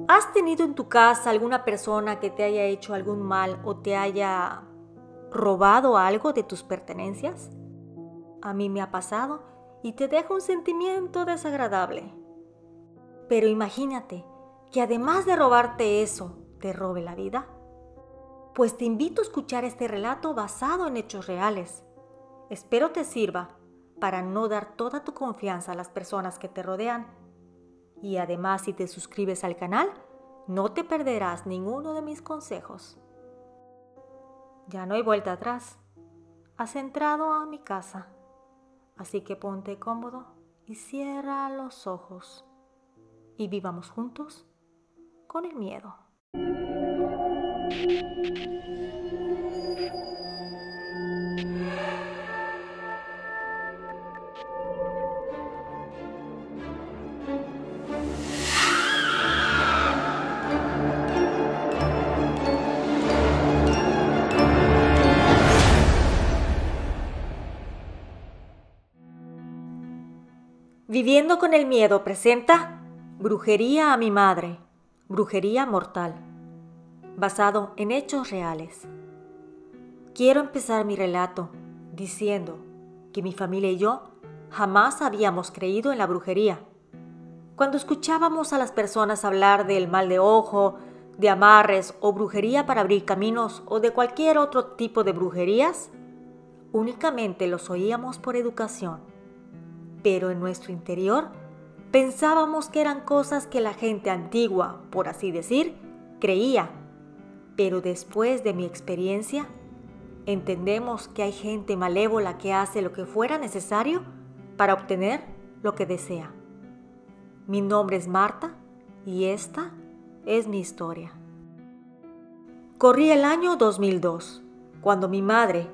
¿Has tenido en tu casa alguna persona que te haya hecho algún mal o te haya robado algo de tus pertenencias? A mí me ha pasado y te deja un sentimiento desagradable. Pero imagínate que además de robarte eso, te robe la vida. Pues te invito a escuchar este relato basado en hechos reales. Espero te sirva para no dar toda tu confianza a las personas que te rodean. Y además, si te suscribes al canal, no te perderás ninguno de mis consejos. Ya no hay vuelta atrás. Has entrado a mi casa. Así que ponte cómodo y cierra los ojos. Y vivamos juntos con el miedo. Viviendo con el miedo presenta Brujería a mi madre, brujería mortal, basado en hechos reales. Quiero empezar mi relato diciendo que mi familia y yo jamás habíamos creído en la brujería. Cuando escuchábamos a las personas hablar del mal de ojo, de amarres o brujería para abrir caminos o de cualquier otro tipo de brujerías, únicamente los oíamos por educación. Pero en nuestro interior pensábamos que eran cosas que la gente antigua, por así decir, creía. Pero después de mi experiencia, entendemos que hay gente malévola que hace lo que fuera necesario para obtener lo que desea. Mi nombre es Marta y esta es mi historia. Corría el año 2002, cuando mi madre,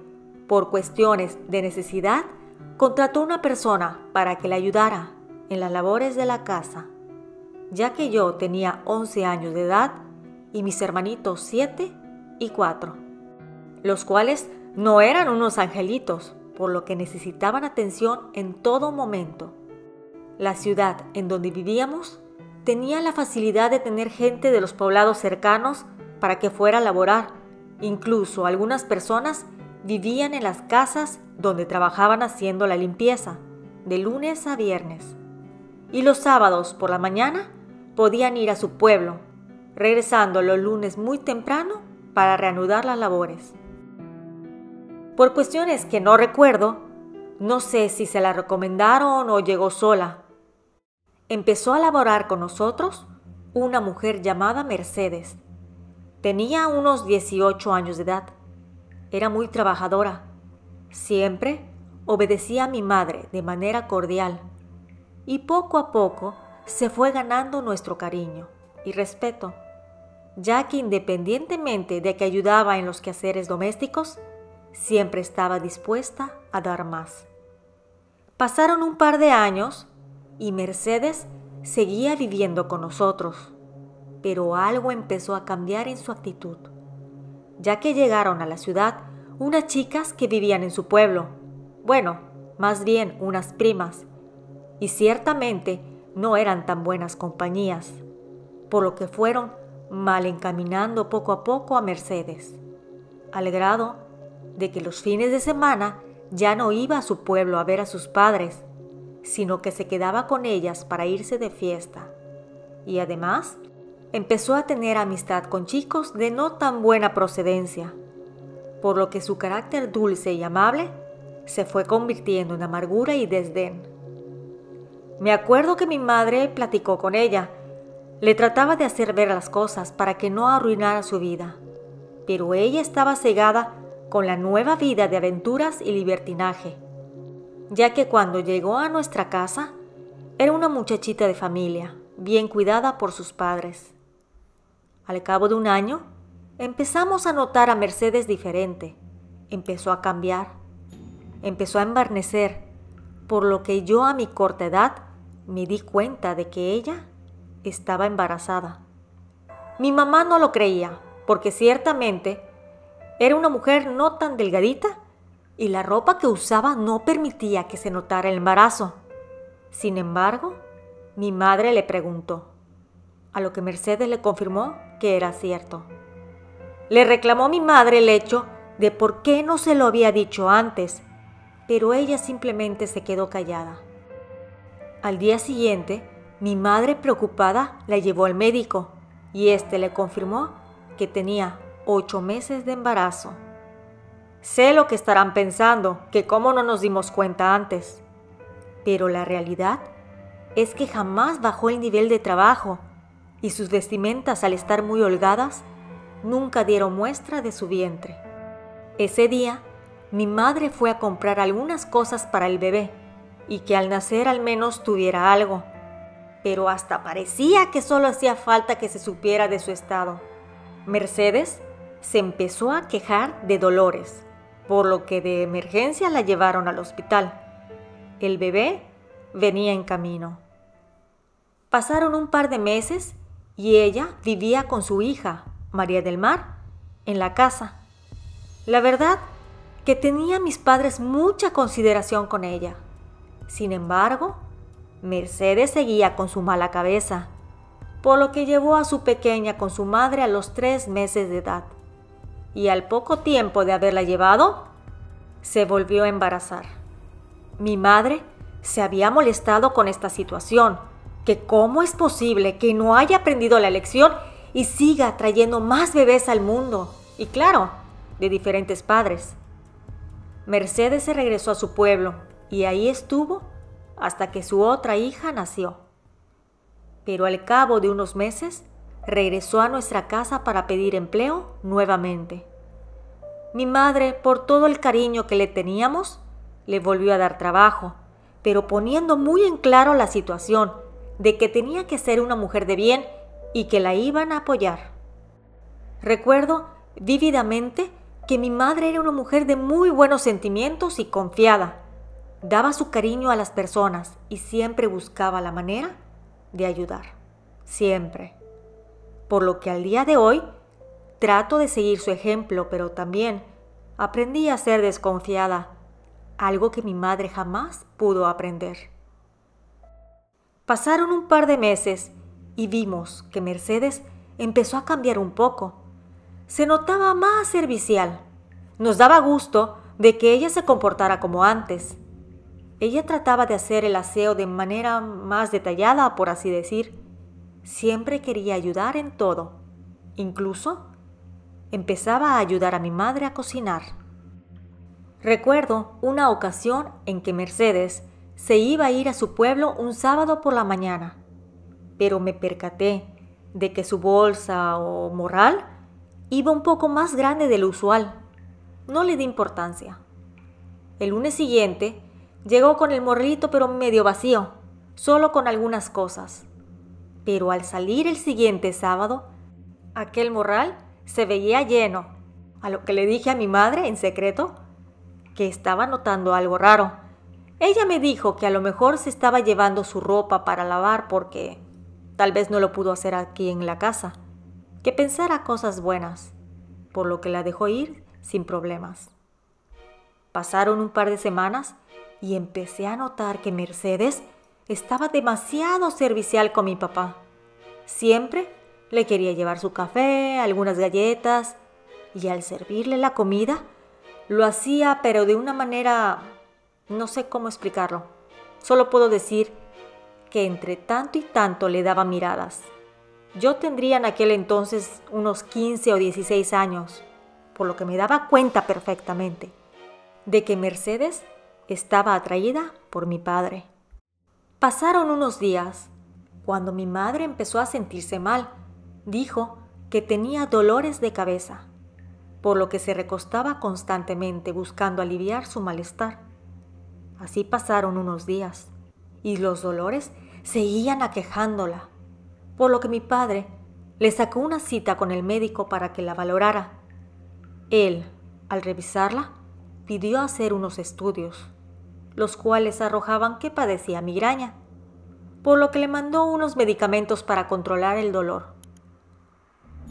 por cuestiones de necesidad, contrató a una persona para que le ayudara en las labores de la casa, ya que yo tenía 11 años de edad y mis hermanitos 7 y 4, los cuales no eran unos angelitos, por lo que necesitaban atención en todo momento. La ciudad en donde vivíamos tenía la facilidad de tener gente de los poblados cercanos para que fuera a laborar. Incluso algunas personas vivían en las casas donde trabajaban haciendo la limpieza, de lunes a viernes. Y los sábados por la mañana podían ir a su pueblo, regresando los lunes muy temprano para reanudar las labores. Por cuestiones que no recuerdo, no sé si se la recomendaron o llegó sola, empezó a laborar con nosotros una mujer llamada Mercedes. Tenía unos 18 años de edad. Era muy trabajadora. Siempre obedecía a mi madre de manera cordial y poco a poco se fue ganando nuestro cariño y respeto, ya que independientemente de que ayudaba en los quehaceres domésticos, siempre estaba dispuesta a dar más. Pasaron un par de años y Mercedes seguía viviendo con nosotros, pero algo empezó a cambiar en su actitud, ya que llegaron a la ciudad unas chicas que vivían en su pueblo, bueno, más bien unas primas, y ciertamente no eran tan buenas compañías, por lo que fueron mal encaminando poco a poco a Mercedes, al grado de que los fines de semana ya no iba a su pueblo a ver a sus padres, sino que se quedaba con ellas para irse de fiesta, y además empezó a tener amistad con chicos de no tan buena procedencia, por lo que su carácter dulce y amable se fue convirtiendo en amargura y desdén. Me acuerdo que mi madre platicó con ella, le trataba de hacer ver las cosas para que no arruinara su vida, pero ella estaba cegada con la nueva vida de aventuras y libertinaje, ya que cuando llegó a nuestra casa era una muchachita de familia, bien cuidada por sus padres. Al cabo de un año, empezamos a notar a Mercedes diferente. Empezó a cambiar, empezó a embarnecer, por lo que yo a mi corta edad me di cuenta de que ella estaba embarazada. Mi mamá no lo creía, porque ciertamente era una mujer no tan delgadita y la ropa que usaba no permitía que se notara el embarazo. Sin embargo, mi madre le preguntó: a lo que Mercedes le confirmó que era cierto. Le reclamó a mi madre el hecho de por qué no se lo había dicho antes, pero ella simplemente se quedó callada. Al día siguiente, mi madre preocupada la llevó al médico y éste le confirmó que tenía 8 meses de embarazo. Sé lo que estarán pensando, que cómo no nos dimos cuenta antes, pero la realidad es que jamás bajó el nivel de trabajo y sus vestimentas, al estar muy holgadas, nunca dieron muestra de su vientre. Ese día, mi madre fue a comprar algunas cosas para el bebé y que al nacer al menos tuviera algo, pero hasta parecía que solo hacía falta que se supiera de su estado. Mercedes se empezó a quejar de dolores, por lo que de emergencia la llevaron al hospital. El bebé venía en camino. Pasaron un par de meses y ella vivía con su hija, María del Mar, en la casa. La verdad que tenía mis padres mucha consideración con ella. Sin embargo, Mercedes seguía con su mala cabeza, por lo que llevó a su pequeña con su madre a los 3 meses de edad. Y al poco tiempo de haberla llevado, se volvió a embarazar. Mi madre se había molestado con esta situación, que cómo es posible que no haya aprendido la lección y siga trayendo más bebés al mundo, y claro, de diferentes padres. Mercedes se regresó a su pueblo y ahí estuvo hasta que su otra hija nació. Pero al cabo de unos meses regresó a nuestra casa para pedir empleo nuevamente. Mi madre, por todo el cariño que le teníamos, le volvió a dar trabajo, pero poniendo muy en claro la situación de que tenía que ser una mujer de bien y que la iban a apoyar. Recuerdo vívidamente que mi madre era una mujer de muy buenos sentimientos y confiada. Daba su cariño a las personas y siempre buscaba la manera de ayudar. Siempre. Por lo que al día de hoy trato de seguir su ejemplo, pero también aprendí a ser desconfiada, algo que mi madre jamás pudo aprender. Pasaron un par de meses y vimos que Mercedes empezó a cambiar un poco. Se notaba más servicial. Nos daba gusto de que ella se comportara como antes. Ella trataba de hacer el aseo de manera más detallada, por así decir. Siempre quería ayudar en todo. Incluso empezaba a ayudar a mi madre a cocinar. Recuerdo una ocasión en que Mercedes se iba a ir a su pueblo un sábado por la mañana, pero me percaté de que su bolsa o morral iba un poco más grande de lo usual. No le di importancia. El lunes siguiente llegó con el morralito pero medio vacío, solo con algunas cosas. Pero al salir el siguiente sábado, aquel morral se veía lleno, a lo que le dije a mi madre en secreto que estaba notando algo raro. Ella me dijo que a lo mejor se estaba llevando su ropa para lavar porque tal vez no lo pudo hacer aquí en la casa, que pensara cosas buenas, por lo que la dejó ir sin problemas. Pasaron un par de semanas y empecé a notar que Mercedes estaba demasiado servicial con mi papá. Siempre le quería llevar su café, algunas galletas, y al servirle la comida, lo hacía pero de una manera, no sé cómo explicarlo. Solo puedo decir que entre tanto y tanto le daba miradas. Yo tendría en aquel entonces unos 15 o 16 años, por lo que me daba cuenta perfectamente de que Mercedes estaba atraída por mi padre. Pasaron unos días. Cuando mi madre empezó a sentirse mal, dijo que tenía dolores de cabeza, por lo que se recostaba constantemente buscando aliviar su malestar. Así pasaron unos días y los dolores seguían aquejándola, por lo que mi padre le sacó una cita con el médico para que la valorara. Él, al revisarla, pidió hacer unos estudios, los cuales arrojaban que padecía migraña, por lo que le mandó unos medicamentos para controlar el dolor.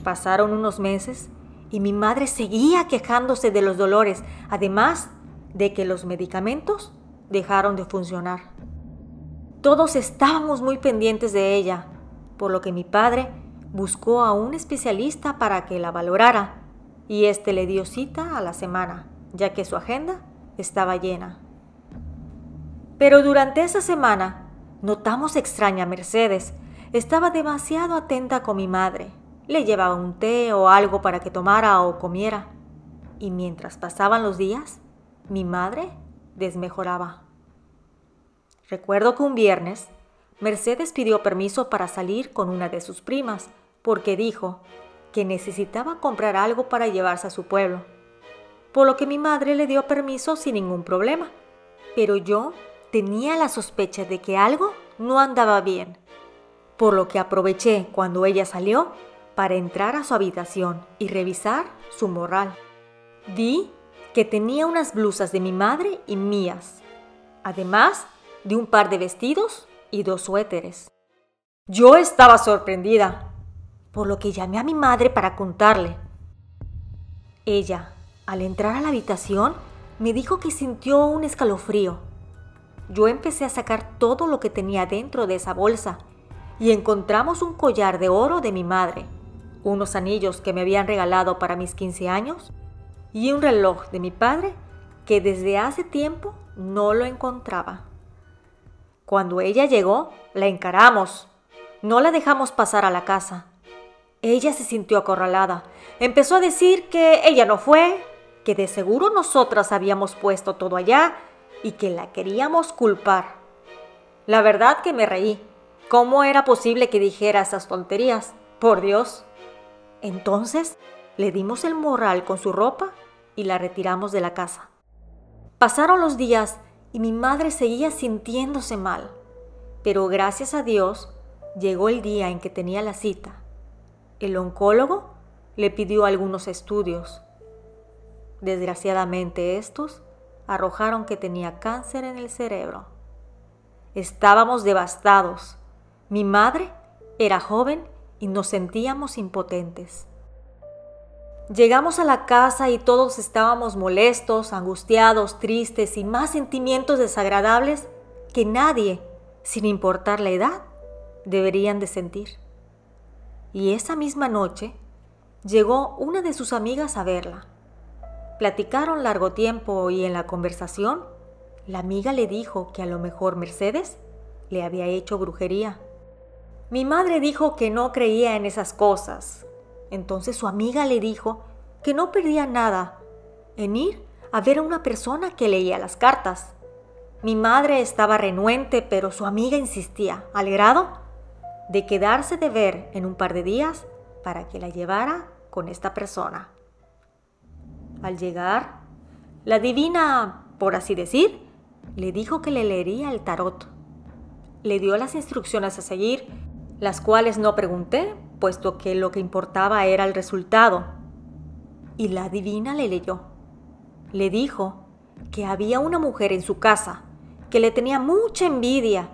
Pasaron unos meses y mi madre seguía quejándose de los dolores, además de que los medicamentos dejaron de funcionar. Todos estábamos muy pendientes de ella, por lo que mi padre buscó a un especialista para que la valorara y éste le dio cita a la semana, ya que su agenda estaba llena. Pero durante esa semana notamos extraña a Mercedes. Estaba demasiado atenta con mi madre. Le llevaba un té o algo para que tomara o comiera. Y mientras pasaban los días, mi madre desmejoraba. Recuerdo que un viernes, Mercedes pidió permiso para salir con una de sus primas, porque dijo que necesitaba comprar algo para llevarse a su pueblo, por lo que mi madre le dio permiso sin ningún problema. Pero yo tenía la sospecha de que algo no andaba bien, por lo que aproveché cuando ella salió para entrar a su habitación y revisar su morral. Vi que tenía unas blusas de mi madre y mías, además de un par de vestidos y 2 suéteres. Yo estaba sorprendida, por lo que llamé a mi madre para contarle. Ella, al entrar a la habitación, me dijo que sintió un escalofrío. Yo empecé a sacar todo lo que tenía dentro de esa bolsa y encontramos un collar de oro de mi madre, unos anillos que me habían regalado para mis 15 años y un reloj de mi padre que desde hace tiempo no lo encontraba. Cuando ella llegó, la encaramos. No la dejamos pasar a la casa. Ella se sintió acorralada. Empezó a decir que ella no fue, que de seguro nosotras habíamos puesto todo allá y que la queríamos culpar. La verdad que me reí. ¿Cómo era posible que dijera esas tonterías? Por Dios. Entonces le dimos el morral con su ropa y la retiramos de la casa. Pasaron los días y mi madre seguía sintiéndose mal, pero gracias a Dios llegó el día en que tenía la cita. El oncólogo le pidió algunos estudios. Desgraciadamente estos arrojaron que tenía cáncer en el cerebro. Estábamos devastados. Mi madre era joven y nos sentíamos impotentes. Llegamos a la casa y todos estábamos molestos, angustiados, tristes y más sentimientos desagradables que nadie, sin importar la edad, deberían de sentir. Y esa misma noche llegó una de sus amigas a verla. Platicaron largo tiempo y en la conversación, la amiga le dijo que a lo mejor Mercedes le había hecho brujería. Mi madre dijo que no creía en esas cosas. Entonces su amiga le dijo que no perdía nada en ir a ver a una persona que leía las cartas. Mi madre estaba renuente, pero su amiga insistía, al grado de quedarse de ver en un par de días para que la llevara con esta persona. Al llegar, la divina, por así decir, le dijo que le leería el tarot. Le dio las instrucciones a seguir, las cuales no pregunté, puesto que lo que importaba era el resultado. Y la divina le leyó. Le dijo que había una mujer en su casa que le tenía mucha envidia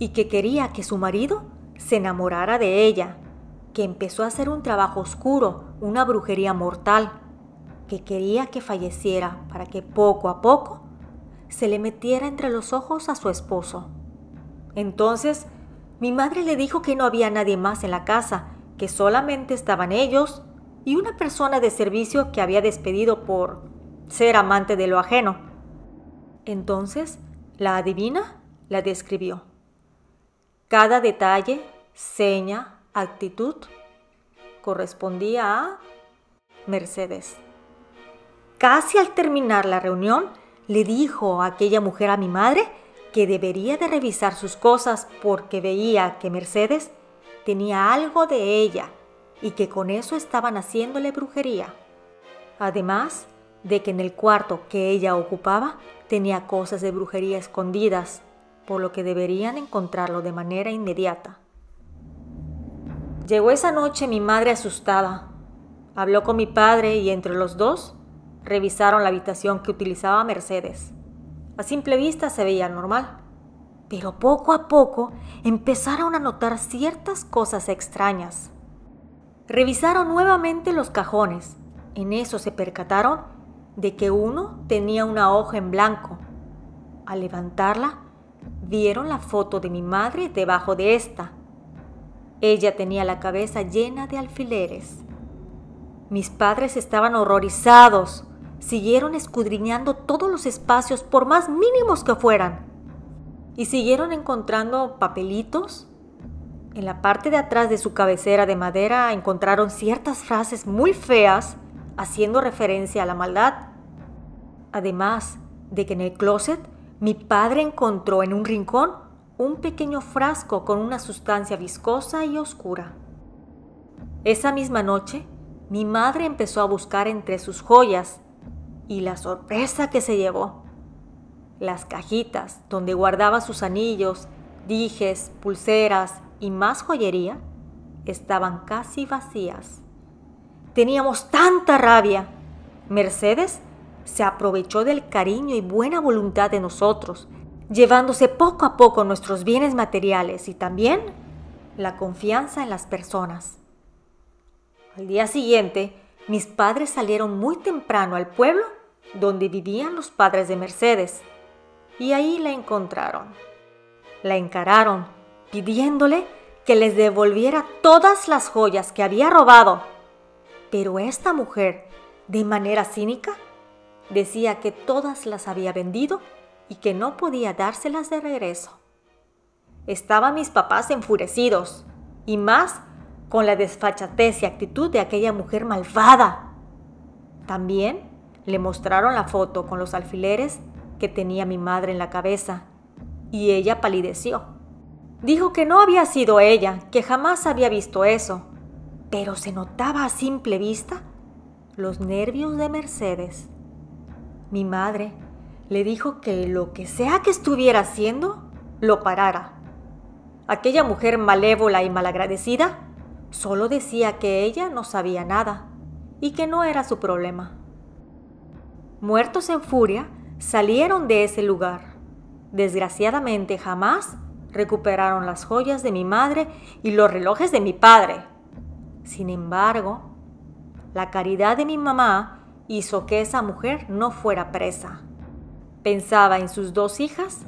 y que quería que su marido se enamorara de ella, que empezó a hacer un trabajo oscuro, una brujería mortal, que quería que falleciera para que poco a poco se le metiera entre los ojos a su esposo. Entonces, mi madre le dijo que no había nadie más en la casa, que solamente estaban ellos y una persona de servicio que había despedido por ser amante de lo ajeno. Entonces, la adivina la describió. Cada detalle, seña, actitud, correspondía a Mercedes. Casi al terminar la reunión, le dijo a aquella mujer a mi madre que debería de revisar sus cosas porque veía que Mercedes tenía algo de ella y que con eso estaban haciéndole brujería. Además de que en el cuarto que ella ocupaba tenía cosas de brujería escondidas, por lo que deberían encontrarlo de manera inmediata. Llegó esa noche mi madre asustada. Habló con mi padre y entre los dos revisaron la habitación que utilizaba Mercedes. A simple vista se veía normal, pero poco a poco empezaron a notar ciertas cosas extrañas. Revisaron nuevamente los cajones. En eso se percataron de que uno tenía una hoja en blanco. Al levantarla, vieron la foto de mi madre debajo de esta. Ella tenía la cabeza llena de alfileres. Mis padres estaban horrorizados. Siguieron escudriñando todos los espacios, por más mínimos que fueran, y siguieron encontrando papelitos. En la parte de atrás de su cabecera de madera encontraron ciertas frases muy feas, haciendo referencia a la maldad. Además de que en el closet, mi padre encontró en un rincón un pequeño frasco con una sustancia viscosa y oscura. Esa misma noche, mi madre empezó a buscar entre sus joyas, y la sorpresa que se llevó. Las cajitas donde guardaba sus anillos, dijes, pulseras y más joyería estaban casi vacías. Teníamos tanta rabia. Mercedes se aprovechó del cariño y buena voluntad de nosotros, llevándose poco a poco nuestros bienes materiales y también la confianza en las personas. Al día siguiente, mis padres salieron muy temprano al pueblo donde vivían los padres de Mercedes, y ahí la encontraron. La encararon, pidiéndole que les devolviera todas las joyas que había robado. Pero esta mujer, de manera cínica, decía que todas las había vendido y que no podía dárselas de regreso. Estaban mis papás enfurecidos, y más con la desfachatez y actitud de aquella mujer malvada. También le mostraron la foto con los alfileres que tenía mi madre en la cabeza, y ella palideció. Dijo que no había sido ella, que jamás había visto eso, pero se notaba a simple vista los nervios de Mercedes. Mi madre le dijo que lo que sea que estuviera haciendo, lo parara. Aquella mujer malévola y malagradecida solo decía que ella no sabía nada y que no era su problema. Muertos en furia, salieron de ese lugar. Desgraciadamente jamás recuperaron las joyas de mi madre y los relojes de mi padre. Sin embargo, la caridad de mi mamá hizo que esa mujer no fuera presa. Pensaba en sus 2 hijas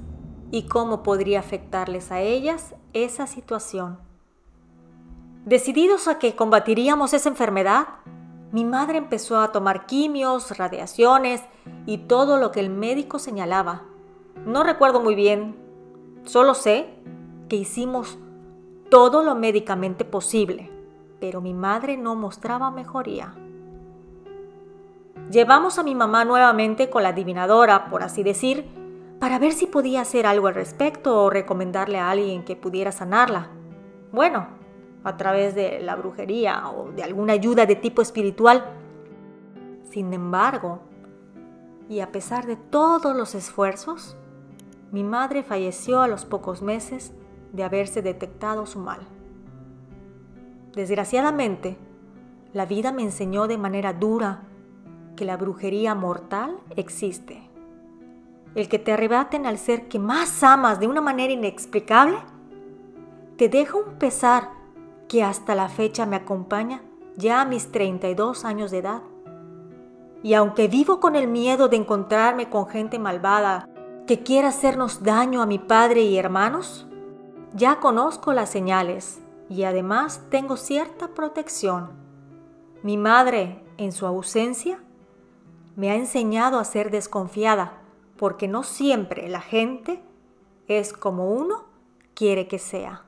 y cómo podría afectarles a ellas esa situación. Decididos a que combatiríamos esa enfermedad, mi madre empezó a tomar quimios, radiaciones y todo lo que el médico señalaba. No recuerdo muy bien, solo sé que hicimos todo lo médicamente posible, pero mi madre no mostraba mejoría. Llevamos a mi mamá nuevamente con la adivinadora, por así decir, para ver si podía hacer algo al respecto o recomendarle a alguien que pudiera sanarla. Bueno, a través de la brujería o de alguna ayuda de tipo espiritual. Sin embargo, y a pesar de todos los esfuerzos, mi madre falleció a los pocos meses de haberse detectado su mal. Desgraciadamente, la vida me enseñó de manera dura que la brujería mortal existe. El que te arrebaten al ser que más amas de una manera inexplicable, te deja un pesar que hasta la fecha me acompaña ya a mis 32 años de edad. Y aunque vivo con el miedo de encontrarme con gente malvada que quiera hacernos daño a mi padre y hermanos, ya conozco las señales y además tengo cierta protección. Mi madre, en su ausencia, me ha enseñado a ser desconfiada, porque no siempre la gente es como uno quiere que sea.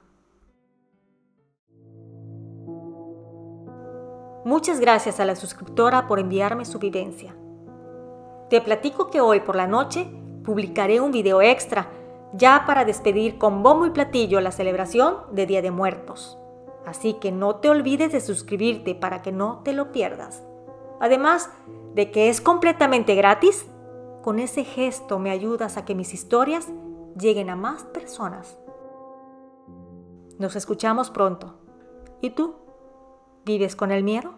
Muchas gracias a la suscriptora por enviarme su vivencia. Te platico que hoy por la noche publicaré un video extra ya para despedir con bombo y platillo la celebración de Día de Muertos. Así que no te olvides de suscribirte para que no te lo pierdas. Además de que es completamente gratis, con ese gesto me ayudas a que mis historias lleguen a más personas. Nos escuchamos pronto. ¿Y tú? ¿Vives con el miedo?